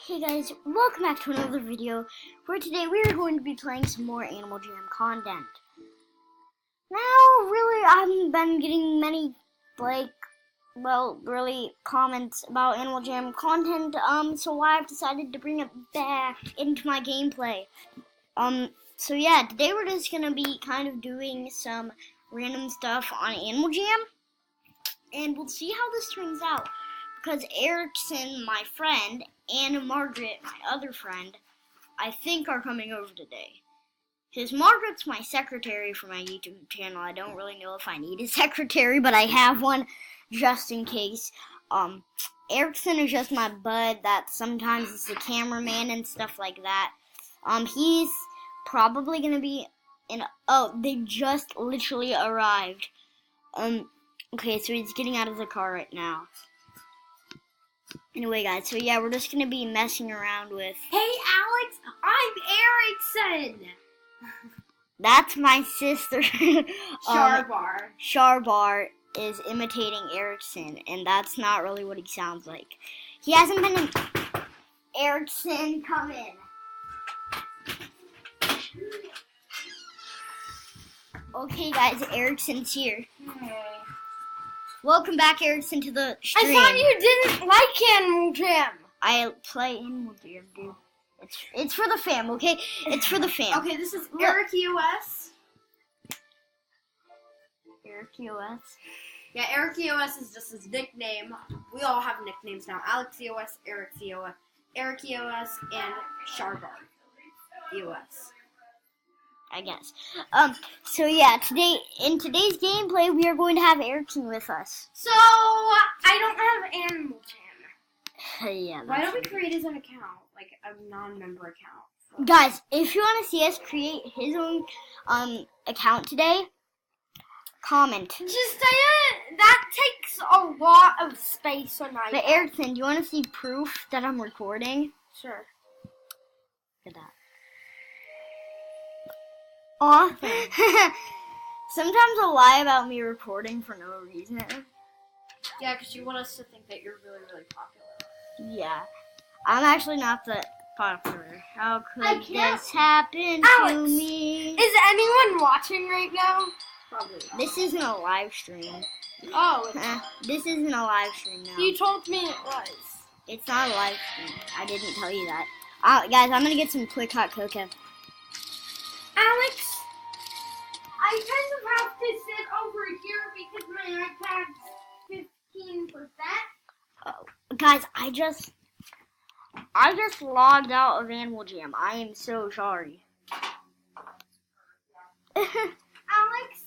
Hey guys, welcome back to another video where today we are going to be playing some more Animal Jam content. Now, really, I haven't been getting many, comments about Animal Jam content, so I've decided to bring it back into my gameplay. So yeah, today we're just gonna be kind of doing some random stuff on Animal Jam, and we'll see how this turns out. Because Erickson, my friend, and Margaret, my other friend, I think are coming over today. Because Margaret's my secretary for my YouTube channel. I don't really know if I need a secretary, but I have one just in case. Erickson is just my bud that sometimes is the cameraman and stuff like that. He's probably going to be in... Oh, they just literally arrived. Okay, so he's getting out of the car right now. Anyway, guys, so yeah, we're just going to be messing around with... Hey, Alex, I'm Erickson! That's my sister. Sharbar. Sharbar is imitating Erickson, and that's not really what he sounds like. He hasn't been in... Erickson, come in. Okay, guys, Erickson's here. Hey. Welcome back, Erickson, to the stream. I thought you didn't like Animal Jam. I play Animal Jam, dude. It's for the fam, okay? It's for the fam. Okay, this is Eric EOS. Eric EOS. Yeah, Eric EOS is just his nickname. We all have nicknames now. Alex EOS, Eric EOS, Eric EOS, and Sharbar EOS. I guess. So yeah, in today's gameplay, we are going to have Erickson with us. So, I don't have Animal Jam. Yeah. Why don't we create his own account? Like, a non-member account. Guys, if you want to see us create his own, account today, comment. Just that takes a lot of space on my But Erickson, do you want to see proof that I'm recording? Sure. Look at that. Aw. Sometimes I'll lie about me recording for no reason. Yeah, because you want us to think that you're really, really popular. Yeah. I'm actually not that popular. How I could can't- this happen Alex, to me? Is anyone watching right now? Probably not. This isn't a live stream. Oh, This isn't a live stream now. you told me it was. It's not a live stream. I didn't tell you that. Guys, I'm gonna get some quick hot cocoa. Alex, I kind of have to sit over here because my iPad's 15%. Guys, I just logged out of Animal Jam. I am so sorry. Alex,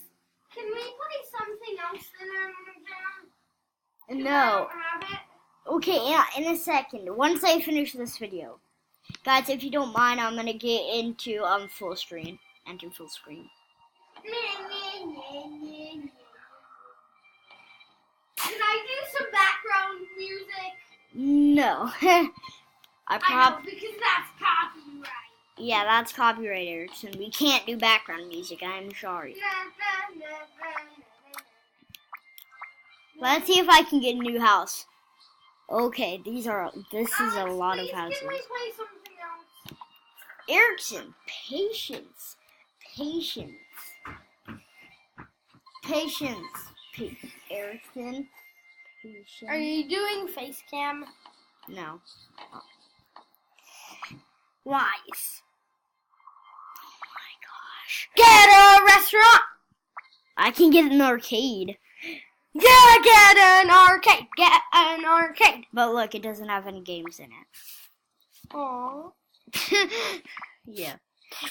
can we play something else in Animal Jam? No. Have it? Okay, yeah, in a second. Once I finish this video. Guys, if you don't mind, I'm gonna get into full screen. Enter full screen. Can I do some background music? No. I know, because that's copyright. Yeah, that's copyright, Erickson. We can't do background music. I'm sorry. Let's see if I can get a new house. Okay, this is a lot of houses. Can we play something else? Erickson, patience. Patience. Erickson, patience. Are you doing face cam? No. Lies. Oh my gosh. Get a restaurant! I can get an arcade. Yeah, get an arcade! Get an arcade! But look, it doesn't have any games in it. Aww. Yeah.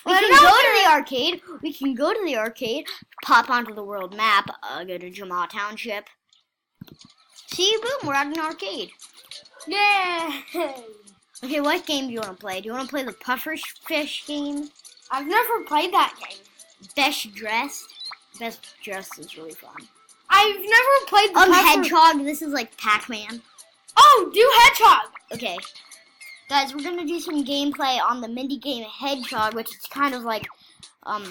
We can go to the arcade. We can go to the arcade, pop onto the world map, go to Jamal Township. See, boom, we're at an arcade. Yeah. Okay, what game do you want to play? Do you want to play the Puffer Fish game? I've never played that game. Best Dressed? Best Dressed is really fun. I've never played the Puffer... Hedgehog, this is like Pac-Man. Oh, do Hedgehog! Okay. Guys, we're gonna do some gameplay on the mini game Hedgehog, which is kind of like, Yeah,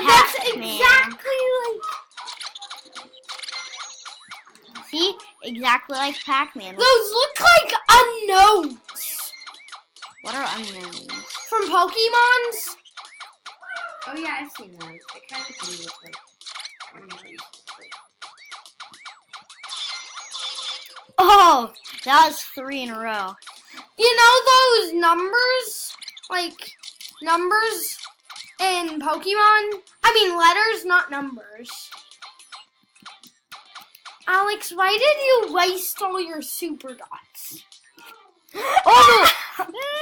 that's Pac-Man. exactly like... See? Exactly like Pac-Man. Those look like unknowns. From Pokemons? Oh yeah, I've seen those. They kind of do look like. Oh, that was 3 in a row. You know those numbers? Like, numbers in Pokemon? I mean letters, not numbers. Alex, why did you waste all your super dots? Oh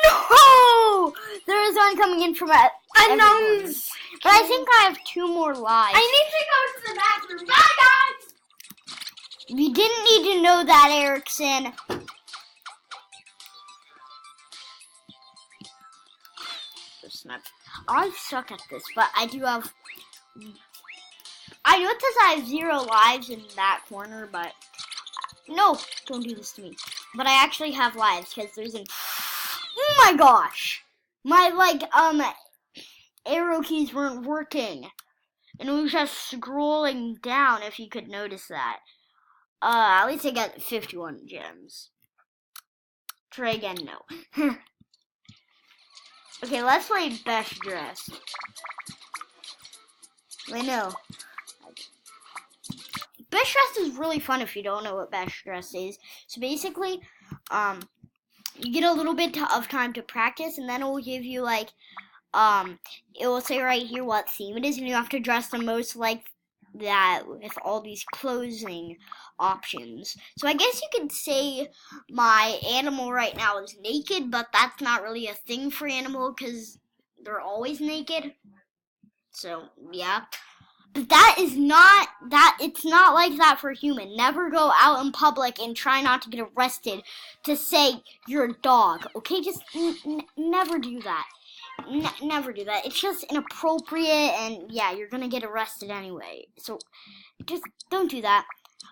no! There is one coming in from Unknowns. But I think I have 2 more lives. I need to go to the bathroom. Bye, guys! You didn't need to know that, Erickson. I suck at this, but I do have... I know it says I have 0 lives in that corner, but... No, don't do this to me. But I actually have lives, because there's an... Oh my gosh! My, arrow keys weren't working. And it was just scrolling down, if you could notice that. At least I got 51 gems. Try again, no. Okay, let's play Best Dressed. I know. Best Dressed is really fun if you don't know what Best Dressed is. So basically, you get a little bit of time to practice, and then it will give you, it will say right here what theme it is, and you have to dress the most like that with all these clothing options. So I guess you could say my animal right now is naked, but that's not really a thing for animal because they're always naked. So yeah, but that is not that. It's not like that for human. Never go out in public and try not to get arrested to say you're a dog. Okay, just never do that. Never do that. It's just inappropriate, and yeah, you're gonna get arrested anyway. So, just don't do that.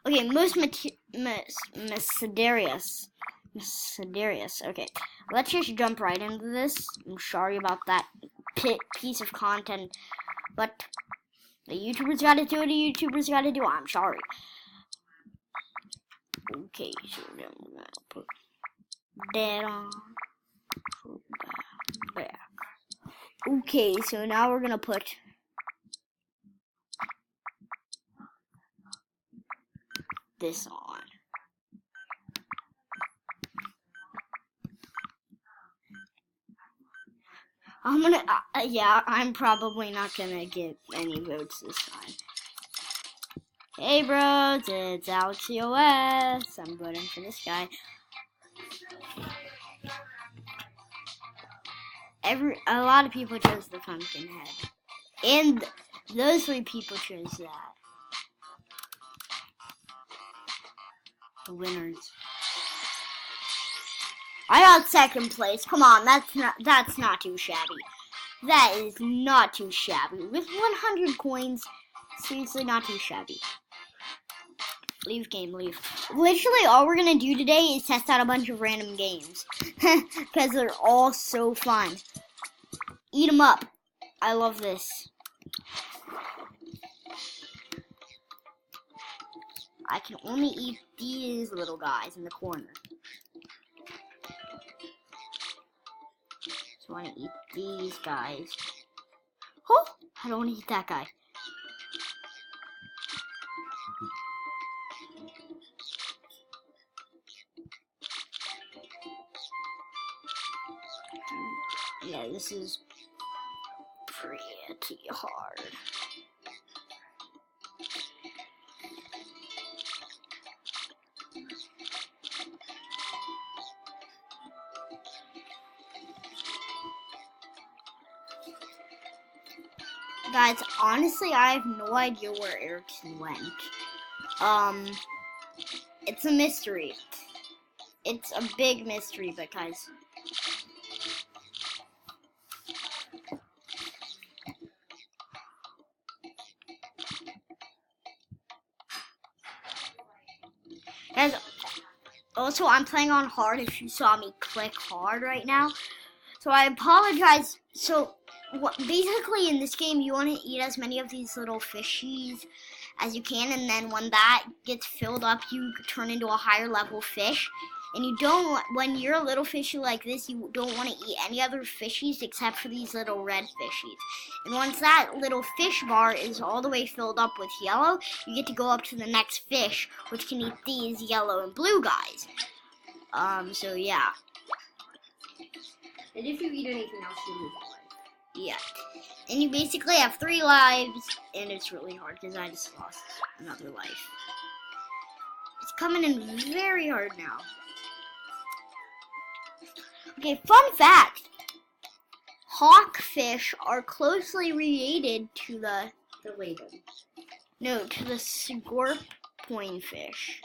Okay, most mysterious. Okay, let's just jump right into this. I'm sorry about that piece of content, but the YouTubers gotta do what the YouTubers gotta do. I'm sorry. Okay, so then we're gonna put that on. Put that back. Okay, so now we're gonna put this on. I'm probably not gonna get any votes this time. Hey bros, it's AlexCOS. I'm voting for this guy. A lot of people chose the pumpkin head. And those 3 people chose that. The winners. I got 2nd place. Come on, that's not too shabby. That is not too shabby. With 100 coins, seriously not too shabby. Leave game, leave. Literally all we're gonna do today is test out a bunch of random games. Because they're all so fun. Eat them up. I love this. I can only eat these little guys in the corner. So I want to eat these guys. Oh, I don't want to eat that guy. Yeah, this is pretty hard. Guys, honestly, I have no idea where Erickson went. It's a mystery. It's a big mystery, but guys... Guys, also, I'm playing on hard if you saw me click hard right now. So I apologize. So, basically in this game, you want to eat as many of these little fishies as you can. And then when that gets filled up, you turn into a higher level fish. And you don't, when you're a little fishy like this, you don't want to eat any other fishies except for these little red fishies. And once that little fish bar is all the way filled up with yellow, you get to go up to the next fish, which can eat these yellow and blue guys. So yeah. And if you eat anything else, you lose a life. Yeah. And you basically have 3 lives, and it's really hard because I just lost another life. It's coming in very hard now. Okay, fun fact. Hawkfish are closely related to the scorpion fish.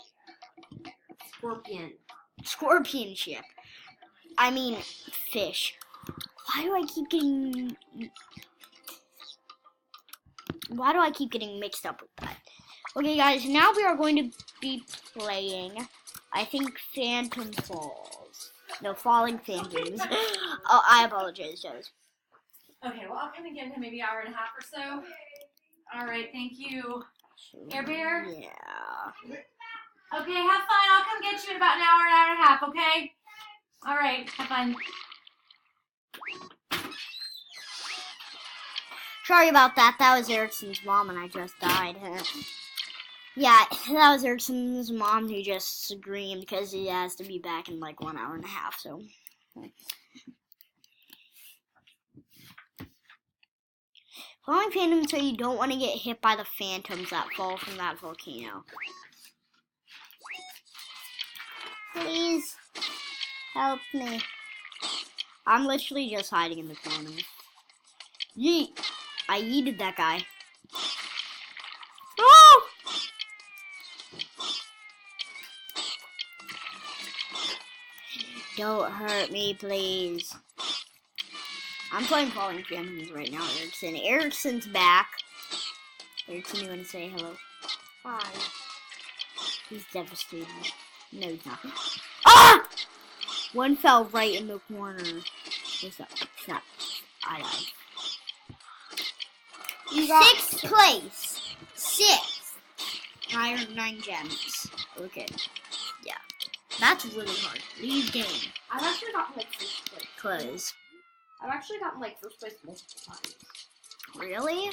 Scorpion ship. I mean, fish. Why do I keep getting mixed up with that? Okay, guys, now we are going to be playing, I think, Phantom Falls. No, Falling Phantoms. Oh, I apologize, Joes. Okay, well, I'll come and get him maybe an hour and a half or so. All right, thank you. Air Bear? Yeah. Okay, have fun. I'll come get you in about an hour and a half, okay? All right, have fun. Sorry about that. That was Erickson's mom, and I just died. Yeah, that was Erickson's mom who just screamed because he has to be back in like 1 hour and a half. So, Falling Phantoms, so you don't want to get hit by the phantoms that fall from that volcano. Please help me. I'm literally just hiding in the corner. Yeet! I yeeted that guy. Oh! Don't hurt me, please. I'm playing Falling Phantoms right now, Erickson. Erickson's back. Erickson, you want to say hello? Hi. He's devastated. No, he's not. Ah! One fell right in the corner. What's up? Snap. I died. You got 6th place. 6th. I earned 9 gems. Okay. Yeah. That's really hard. Leave game. I've actually gotten like first place. Close. I've actually gotten like first place multiple times. Really?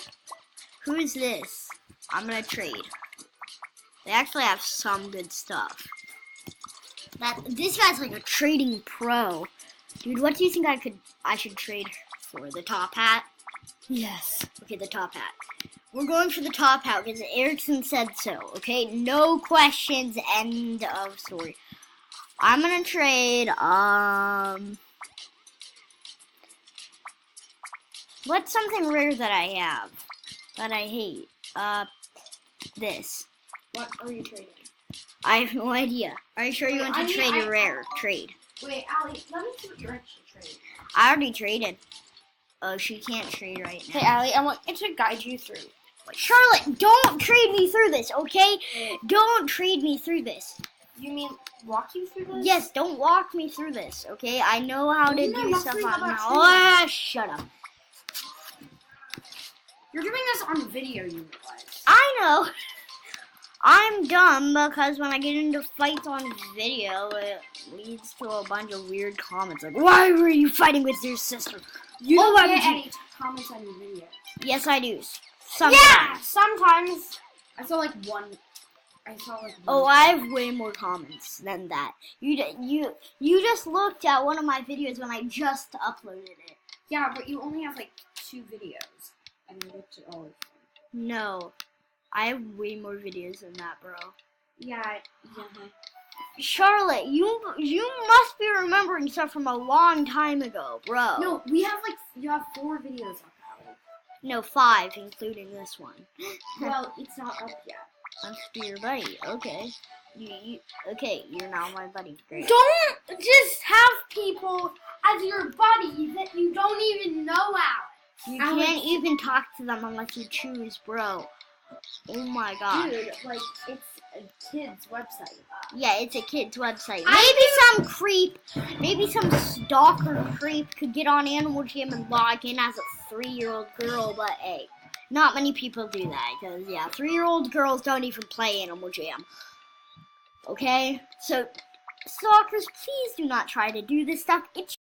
Who's this? I'm gonna trade. They actually have some good stuff. This guy's like a trading pro. Dude, what do you think I should trade for? The top hat? Yes. Okay, the top hat. We're going for the top hat because Erickson said so. Okay, no questions. End of story. I'm gonna trade. What's something rare that I have that I hate? This. What are you trading? I have no idea. Are you sure you want to trade a rare trade? Wait, Allie, let me see what you're actually trading. I already traded. Oh, she can't trade right now. Hey, Allie, I want to guide you through. Charlotte, don't trade me through this, okay? Don't trade me through this. You mean walk you through this? Yes, don't walk me through this, okay? I know how to do stuff on now. Ah, Shut up. You're doing this on video, you realize. I know. I'm dumb because when I get into fights on video, it leads to a bunch of weird comments like, "Why were you fighting with your sister?" You don't get OMG. any comments on your video. Yes, I do. Sometimes. Yeah, sometimes. I saw like one. Oh, I have way more comments than that. You just looked at one of my videos when I just uploaded it. Yeah, but you only have like 2 videos, and you looked at all of them. No, I have way more videos than that, bro. Yeah. Charlotte, you must be remembering stuff from a long time ago, bro. No, you have 4 videos up, Allie. No, 5, including this one. Well, it's not up yet. I'm to be your buddy. Okay. Okay, you're now my buddy. Great. Don't just have people as your buddy that you don't even know, Alex. You can't even talk to them unless you choose, bro. Oh my god. Dude, like, it's a kid's website. Yeah, it's a kid's website. Maybe some stalker creep could get on Animal Jam and log in as a 3-year-old girl, but hey, not many people do that, because, yeah, 3-year-old girls don't even play Animal Jam. Okay? So, stalkers, please do not try to do this stuff. It's